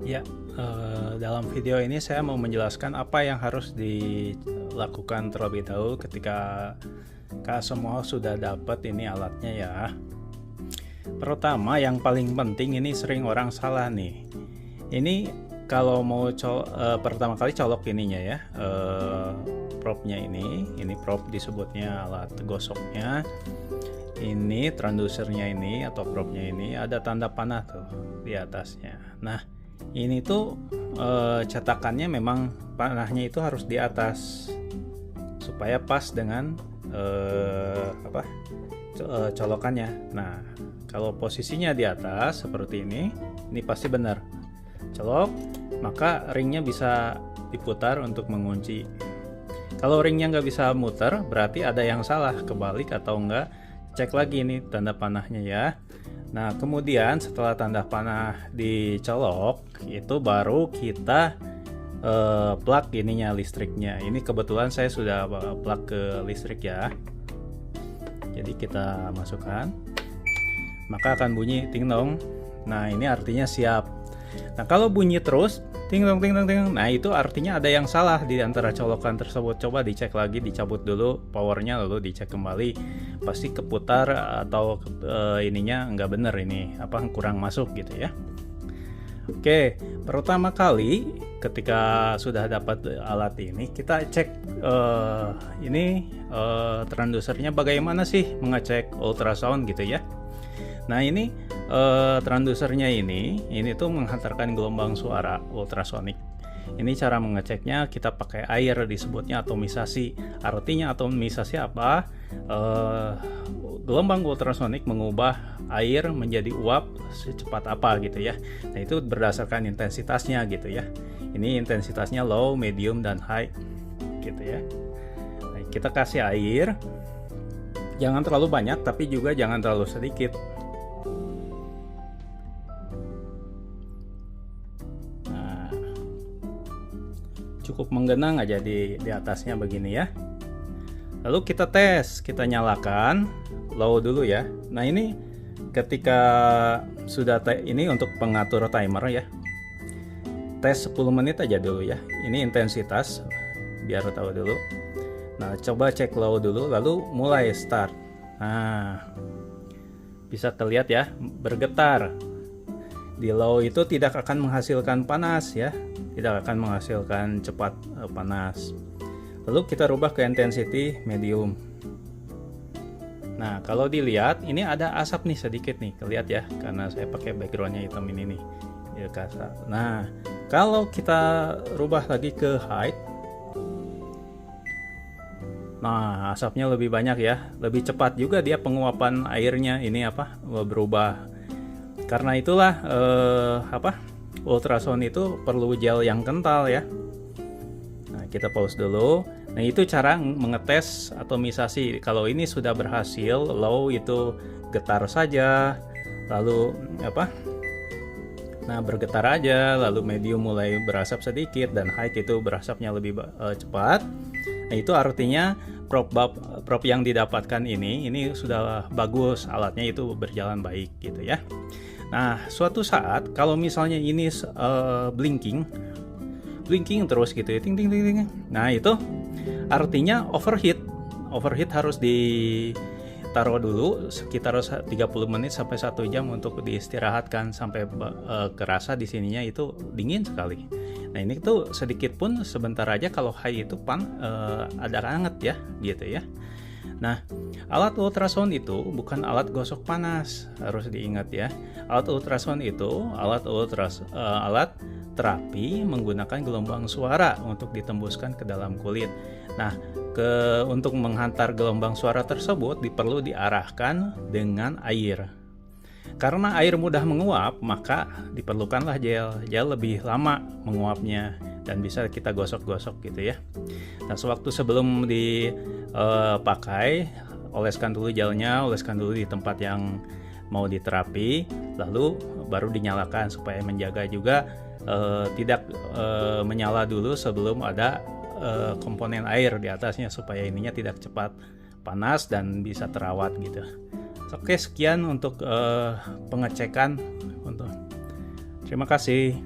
Ya, dalam video ini saya mau menjelaskan apa yang harus dilakukan terlebih dahulu ketika semua sudah dapat ini alatnya ya. Pertama, yang paling penting ini sering orang salah nih. Ini kalau mau pertama kali colok ininya ya, propnya ini prop disebutnya alat gosoknya. Ini transducernya ini atau propnya ini ada tanda panah tuh di atasnya. Nah, ini tuh cetakannya memang panahnya itu harus di atas supaya pas dengan colokannya. Nah, kalau posisinya di atas seperti ini pasti benar. Colok, maka ringnya bisa diputar untuk mengunci. Kalau ringnya nggak bisa muter, berarti ada yang salah, kebalik atau enggak. Cek lagi nih tanda panahnya ya. Nah, kemudian setelah tanda panah dicolok, itu baru kita plug ininya, listriknya. Ini kebetulan saya sudah plug ke listrik ya. Jadi kita masukkan, maka akan bunyi ting dong. Nah, ini artinya siap. Nah, kalau bunyi terus ting dong ting dong ting, nah itu artinya ada yang salah di antara colokan tersebut. Coba dicek lagi, dicabut dulu powernya, lalu dicek kembali, pasti keputar atau ininya nggak bener, ini kurang masuk gitu ya. Oke, pertama kali ketika sudah dapat alat ini, kita cek transducernya bagaimana sih, mengecek ultrasound gitu ya. Nah, ini transducernya ini tuh menghantarkan gelombang suara ultrasonik. Ini cara mengeceknya, kita pakai air, disebutnya atomisasi. Artinya atomisasi apa? Gelombang ultrasonik mengubah air menjadi uap secepat apa gitu ya. Nah, itu berdasarkan intensitasnya gitu ya. Ini intensitasnya low, medium, dan high gitu ya. Nah, kita kasih air, jangan terlalu banyak tapi juga jangan terlalu sedikit. Nah, cukup menggenang aja di atasnya begini ya. Lalu kita tes, kita nyalakan low dulu ya. Nah, ini ketika sudah ini untuk pengatur timer ya. Tes 10 menit aja dulu ya. Ini intensitas biar tahu dulu. Nah, coba cek low dulu, lalu mulai start. Nah, bisa terlihat ya, bergetar. Di low itu tidak akan menghasilkan panas ya, tidak akan menghasilkan cepat panas. Lalu kita rubah ke intensity medium. Nah, kalau dilihat ini ada asap nih sedikit nih, kelihatan ya, karena saya pakai backgroundnya hitam ini nih. Nah, kalau kita rubah lagi ke height, nah asapnya lebih banyak ya, lebih cepat juga dia penguapan airnya ini berubah. Karena itulah ultrasound itu perlu gel yang kental ya. Nah, kita pause dulu. Nah, itu cara mengetes atomisasi. Kalau ini sudah berhasil, low itu getar saja, lalu nah bergetar aja, lalu medium mulai berasap sedikit, dan high itu berasapnya lebih cepat. Nah, itu artinya prop yang didapatkan ini sudah bagus, alatnya itu berjalan baik gitu ya. Nah, suatu saat kalau misalnya ini blinking terus gitu ya, ting ting ting ting. Nah, itu artinya overheat harus ditaruh dulu sekitar 30 menit sampai 1 jam untuk diistirahatkan sampai kerasa di sininya itu dingin sekali. Nah, ini tuh sedikit pun sebentar aja, kalau high itu ada hangat ya gitu ya. Nah, alat ultrasound itu bukan alat gosok panas, harus diingat ya. Alat ultrasound itu alat terapi menggunakan gelombang suara untuk ditembuskan ke dalam kulit. Nah, untuk menghantar gelombang suara tersebut perlu diarahkan dengan air. Karena air mudah menguap, maka diperlukanlah gel. Gel lebih lama menguapnya dan bisa kita gosok-gosok gitu ya. Nah, sewaktu sebelum dipakai, oleskan dulu gelnya, oleskan dulu di tempat yang mau diterapi, lalu baru dinyalakan supaya menjaga juga tidak menyala dulu sebelum ada komponen air di atasnya, supaya ininya tidak cepat panas dan bisa terawat gitu. Oke, sekian untuk pengecekan. Terima kasih.